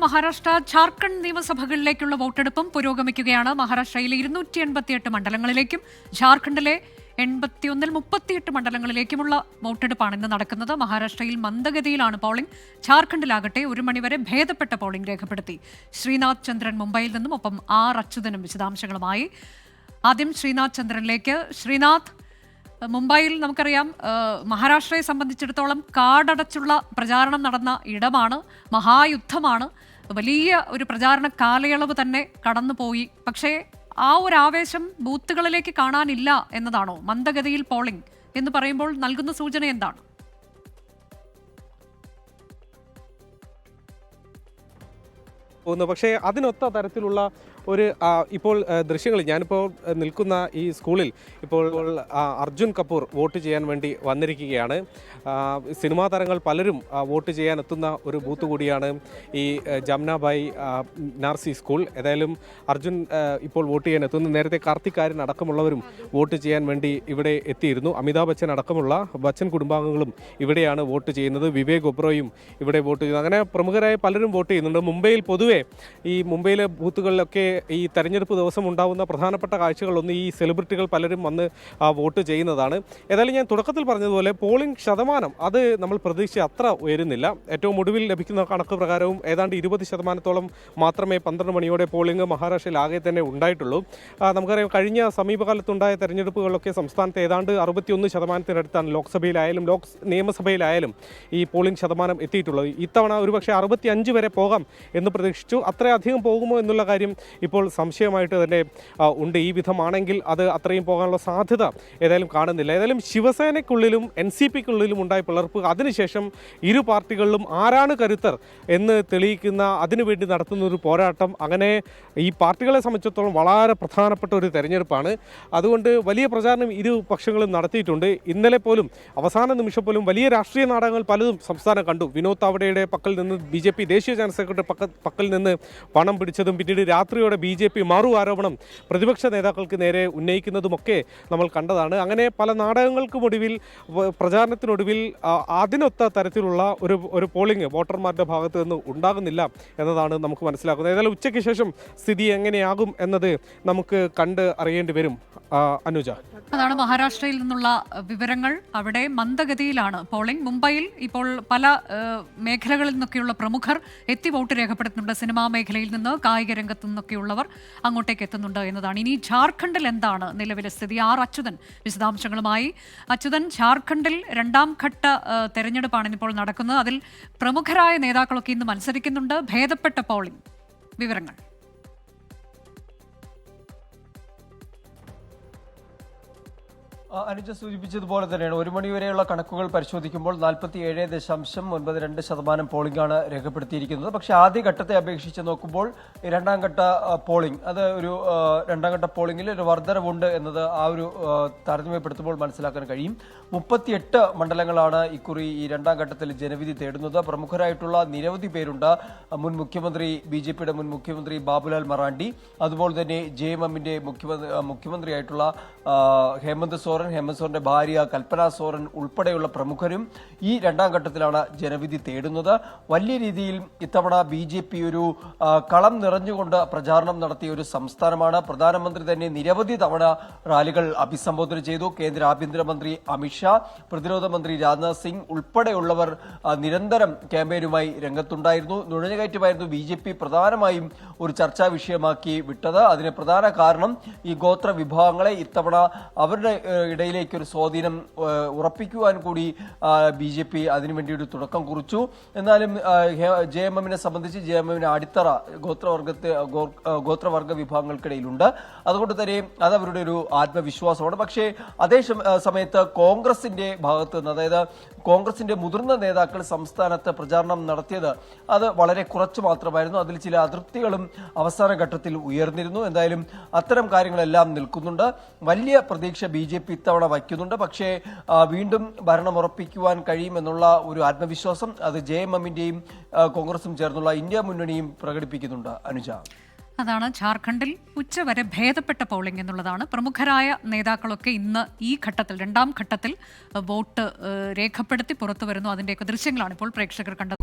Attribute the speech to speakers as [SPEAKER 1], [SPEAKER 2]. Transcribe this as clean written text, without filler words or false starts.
[SPEAKER 1] മഹാരാഷ്ട്ര ജാർഖണ്ഡ് നിയമസഭകളിലേക്കുള്ള വോട്ടെടുപ്പും പുരോഗമിക്കുകയാണ്. മഹാരാഷ്ട്രയിലെ 288 മണ്ഡലങ്ങളിലേക്കും ജാർഖണ്ഡിലെ 81-ൽ 38 മണ്ഡലങ്ങളിലേക്കുമുള്ള വോട്ടെടുപ്പാണ് ഇന്ന് നടക്കുന്നത്. മഹാരാഷ്ട്രയിൽ മന്ദഗതിയിലാണ് പോളിംഗ്. ജാർഖണ്ഡിലാകട്ടെ 1 മണിവരെ ഭേദപ്പെട്ട പോളിംഗ് രേഖപ്പെടുത്തി. ശ്രീനാഥ് ചന്ദ്രൻ മുംബൈയിൽ നിന്നും ഒപ്പം ആർ അച്യുതനും വിശദാംശങ്ങളുമായി. ആദ്യം ശ്രീനാഥ് ചന്ദ്രനിലേക്ക്. ശ്രീനാഥ്, മുംബൈയിൽ നമുക്കറിയാം മഹാരാഷ്ട്രയെ സംബന്ധിച്ചിടത്തോളം കാടടച്ചുള്ള പ്രചാരണം നടന്ന ഇടമാണ്, മഹായുദ്ധമാണ്. വലിയ ഒരു പ്രചാരണ കാലയളവ് തന്നെ കടന്നുപോയി. പക്ഷേ ആ ഒരു ആവേശം ബൂത്തുകളിലേക്ക് കാണാനില്ല എന്നതാണോ മന്ദഗതിയിൽ പോളിംഗ് എന്ന് പറയുമ്പോൾ നൽകുന്ന സൂചന എന്താണ്?
[SPEAKER 2] പക്ഷേ അതിനൊത്ത തരത്തിലുള്ള ഒരു ഇപ്പോൾ ദൃശ്യങ്ങൾ ഞാനിപ്പോൾ നിൽക്കുന്ന ഈ സ്കൂളിൽ ഇപ്പോൾ അർജുൻ കപൂർ വോട്ട് ചെയ്യാൻ വേണ്ടി വന്നിരിക്കുകയാണ്. സിനിമാ താരങ്ങൾ പലരും വോട്ട് ചെയ്യാൻ എത്തുന്ന ഒരു ബൂത്ത് കൂടിയാണ് ഈ ജംനാബായി നാർസി സ്കൂൾ. ഏതായാലും അർജുൻ ഇപ്പോൾ വോട്ട് ചെയ്യാൻ എത്തുന്നു. നേരത്തെ കാർത്തിക് ആര്യൻ അടക്കമുള്ളവരും വോട്ട് ചെയ്യാൻ വേണ്ടി ഇവിടെ എത്തിയിരുന്നു. അമിതാഭ് ബച്ചൻ അടക്കമുള്ള ബച്ചൻ കുടുംബാംഗങ്ങളും ഇവിടെയാണ് വോട്ട് ചെയ്യുന്നത്. വിവേക് ഒബ്രോയും ഇവിടെ വോട്ട് ചെയ്യുന്നു. അങ്ങനെ പ്രമുഖരായ പലരും വോട്ട് ചെയ്യുന്നുണ്ട്. മുംബൈയിൽ പൊതുവെ ഈ മുംബൈയിലെ ബൂത്തുകളിലൊക്കെ ഈ തെരഞ്ഞെടുപ്പ് ദിവസം ഉണ്ടാകുന്ന പ്രധാനപ്പെട്ട കാഴ്ചകളൊന്നും ഈ സെലിബ്രിറ്റികൾ പലരും വന്ന് വോട്ട് ചെയ്യുന്നതാണ്. ഏതായാലും ഞാൻ തുടക്കത്തിൽ പറഞ്ഞതുപോലെ പോളിംഗ് ശതമാനം അത് നമ്മൾ പ്രതീക്ഷിച്ച അത്ര ഉയരുന്നില്ല. ഏറ്റവും ഒടുവിൽ ലഭിക്കുന്ന കണക്ക് പ്രകാരവും ഏതാണ്ട് 20% മാത്രമേ 12 മണിയോടെ പോളിംഗ് മഹാരാഷ്ട്രയിൽ ആകെ തന്നെ ഉണ്ടായിട്ടുള്ളൂ. നമുക്കറിയാം കഴിഞ്ഞ സമീപകാലത്തുണ്ടായ തെരഞ്ഞെടുപ്പുകളിലൊക്കെ സംസ്ഥാനത്ത് ഏതാണ്ട് 61%-ത്തിനടുത്താണ് ലോക്സഭയിലായാലും നിയമസഭയിലായാലും ഈ പോളിംഗ് ശതമാനം എത്തിയിട്ടുള്ളത്. ഇത്തവണ ഒരുപക്ഷെ 65 വരെ പോകാം എന്ന് പ്രതീക്ഷിച്ചു. അത്രയധികം പോകുമോ എന്നുള്ള കാര്യം ഇപ്പോൾ സംശയമായിട്ട് തന്നെ ഉണ്ട്. ഈ വിധമാണെങ്കിൽ അത് അത്രയും പോകാനുള്ള സാധ്യത ഏതായാലും കാണുന്നില്ല. ഏതായാലും ശിവസേനയ്ക്കുള്ളിലും NCPക്കുള്ളിലും ഉണ്ടായ പിളർപ്പ്, അതിനുശേഷം ഇരു പാർട്ടികളിലും ആരാണ് കരുത്തർ എന്ന് തെളിയിക്കുന്ന അതിനുവേണ്ടി നടത്തുന്ന ഒരു പോരാട്ടം, അങ്ങനെ ഈ പാർട്ടികളെ സംബന്ധിച്ചിടത്തോളം വളരെ പ്രധാനപ്പെട്ട ഒരു തെരഞ്ഞെടുപ്പാണ്. അതുകൊണ്ട് വലിയ പ്രചാരണം ഇരു പക്ഷങ്ങളും നടത്തിയിട്ടുണ്ട്. ഇന്നലെ പോലും അവസാന നിമിഷം പോലും വലിയ രാഷ്ട്രീയ നാടകങ്ങൾ പലതും സംസ്ഥാനം കണ്ടു. വിനോദ് താവഡയുടെ പക്കൽ നിന്ന് BJP ദേശീയ ജനറൽ സെക്രട്ടറി പക്കൽ നിന്ന് പണം പിടിച്ചതും പിന്നീട് രാത്രിയോടെ BJP മറു ആരോപണം പ്രതിപക്ഷ നേതാക്കൾക്ക് നേരെ ഉന്നയിക്കുന്നതുമൊക്കെ നമ്മൾ കണ്ടതാണ്. അങ്ങനെ പല നാടകങ്ങൾക്കുമൊടുവിൽ പ്രചാരണത്തിനൊടുവിൽ അതിനൊത്ത തരത്തിലുള്ള ഒരു പോളിംഗ് വോട്ടർമാരുടെ ഭാഗത്ത് നിന്ന് ഉണ്ടാകുന്നില്ല എന്നതാണ് നമുക്ക് മനസ്സിലാക്കുന്നത്. ഏതായാലും ഉച്ചയ്ക്ക് ശേഷം സ്ഥിതി എങ്ങനെയാകും എന്നത് നമുക്ക് കണ്ട് അറിയേണ്ടി വരും. അനുജ,
[SPEAKER 1] അതാണ് മഹാരാഷ്ട്രയിൽ നിന്നുള്ള വിവരങ്ങൾ. അവിടെ മന്ദഗതിയിലാണ് പോളിംഗ്. മുംബൈയിൽ ഇപ്പോൾ പല മേഖലകളിൽ നിന്നൊക്കെയുള്ള പ്രമുഖർ എത്തി വോട്ട് രേഖപ്പെടുത്തുന്നുണ്ട്. സിനിമാ മേഖലയിൽ നിന്ന്, കായിക രംഗത്തു നിന്നൊക്കെയുള്ളവർ അങ്ങോട്ടേക്ക് എത്തുന്നുണ്ട് എന്നതാണ്. ഇനി ജാർഖണ്ഡിൽ എന്താണ് നിലവിലെ സ്ഥിതി? ആർ അച്യുതൻ വിശദാംശങ്ങളുമായി. അച്യുതൻ, ജാർഖണ്ഡിൽ 2ാം ഘട്ട തെരഞ്ഞെടുപ്പാണ് ഇപ്പോൾ നടക്കുന്നത്. അതിൽ പ്രമുഖരായ നേതാക്കളൊക്കെ ഇന്ന് മത്സരിക്കുന്നുണ്ട്. ഭേദപ്പെട്ട പോളിംഗ് വിവരങ്ങൾ.
[SPEAKER 3] അനുജ സൂചിപ്പിച്ചതുപോലെ തന്നെയാണ് 1 മണിവരെയുള്ള കണക്കുകൾ പരിശോധിക്കുമ്പോൾ 47.92% പോളിംഗാണ് രേഖപ്പെടുത്തിയിരിക്കുന്നത്. പക്ഷേ ആദ്യഘട്ടത്തെ അപേക്ഷിച്ച് നോക്കുമ്പോൾ 2ാം ഘട്ട പോളിംഗ് അത് ഒരു 2ാം ഘട്ട പോളിംഗിൽ ഒരു വർധനവുണ്ട് എന്നത് ആ ഒരു താരതമ്യപ്പെടുത്തുമ്പോൾ മനസ്സിലാക്കാൻ കഴിയും. 38 മണ്ഡലങ്ങളാണ് ഇക്കുറി ഈ 2ാം ഘട്ടത്തിൽ ജനവിധി തേടുന്നത്. പ്രമുഖരായിട്ടുള്ള നിരവധി പേരുണ്ട്. മുൻ മുഖ്യമന്ത്രി BJPയുടെ മുൻ മുഖ്യമന്ത്രി ബാബുലാൽ മറാണ്ടി, അതുപോലെ തന്നെ JMMന്റെ മുഖ്യമന്ത്രിയായിട്ടുള്ള ഹേമന്ത് സോറന്റെ ഭാര്യ കൽപ്പന സോറൻ ഉൾപ്പെടെയുള്ള പ്രമുഖരും ഈ 2ാം ഘട്ടത്തിലാണ് ജനവിധി തേടുന്നത്. വലിയ രീതിയിൽ ഇത്തവണ BJP ഒരു കളം നിറഞ്ഞുകൊണ്ട് പ്രചാരണം നടത്തിയ ഒരു സംസ്ഥാനമാണ്. പ്രധാനമന്ത്രി തന്നെ നിരവധി തവണ റാലികൾ അഭിസംബോധന ചെയ്തു. കേന്ദ്ര ആഭ്യന്തരമന്ത്രി അമിത്ഷാ, പ്രതിരോധ മന്ത്രി രാജ്നാഥ് സിംഗ് ഉൾപ്പെടെയുള്ളവർ നിരന്തരം ക്യാമ്പയിനുമായി രംഗത്തുണ്ടായിരുന്നു. നുഴഞ്ഞുകയറ്റമായിരുന്നു BJP പ്രധാനമായും ഒരു ചർച്ചാ വിഷയമാക്കി വിട്ടത്. അതിന് പ്രധാന കാരണം ഈ ഗോത്ര വിഭാഗങ്ങളെ ഇത്തവണ അവരുടെ ഇടയിലേക്ക് ഒരു സ്വാധീനം ഉറപ്പിക്കുവാൻ കൂടി BJP അതിനുവേണ്ടി ഒരു തുടക്കം കുറിച്ചു. എന്നാലും JMMനെ സംബന്ധിച്ച് JMMന്റെ അടിത്തറ ഗോത്രവർഗ വിഭാഗങ്ങൾക്കിടയിലുണ്ട്. അതുകൊണ്ട് തന്നെ അത് അവരുടെ ഒരു ആത്മവിശ്വാസമാണ്. പക്ഷേ അതേ സമയത്ത് കോൺഗ്രസിന്റെ ഭാഗത്ത് നിന്ന്, അതായത് കോൺഗ്രസിന്റെ മുതിർന്ന നേതാക്കൾ സംസ്ഥാനത്ത് പ്രചാരണം നടത്തിയത് അത് വളരെ കുറച്ച് മാത്രമായിരുന്നു. അതിൽ ചില അതൃപ്തികളും അവസാന ഘട്ടത്തിൽ ഉയർന്നിരുന്നു. എന്തായാലും അത്തരം കാര്യങ്ങളെല്ലാം നിൽക്കുന്നുണ്ട്. വലിയ പ്രതീക്ഷ BJP ഇത്തവണ വയ്ക്കുന്നുണ്ട്. പക്ഷേ വീണ്ടും ഭരണം ഉറപ്പിക്കുവാൻ കഴിയുമെന്നുള്ള ഒരു ആത്മവിശ്വാസം അത് JMMന്റെയും കോൺഗ്രസും ചേർന്നുള്ള ഇന്ത്യ മുന്നണിയും പ്രകടിപ്പിക്കുന്നുണ്ട്. അനുജ,
[SPEAKER 1] അതാണ് ജാർഖണ്ഡിൽ ഉച്ചവരെ ഭേദപ്പെട്ട പോളിംഗ് എന്നുള്ളതാണ്. പ്രമുഖരായ നേതാക്കളൊക്കെ ഇന്ന് ഈ ഘട്ടത്തിൽ 2ാം ഘട്ടത്തിൽ വോട്ട് രേഖപ്പെടുത്തി പുറത്തു വരുന്നു. അതിൻ്റെയൊക്കെ ദൃശ്യങ്ങളാണ് ഇപ്പോൾ പ്രേക്ഷകർ കണ്ടത്.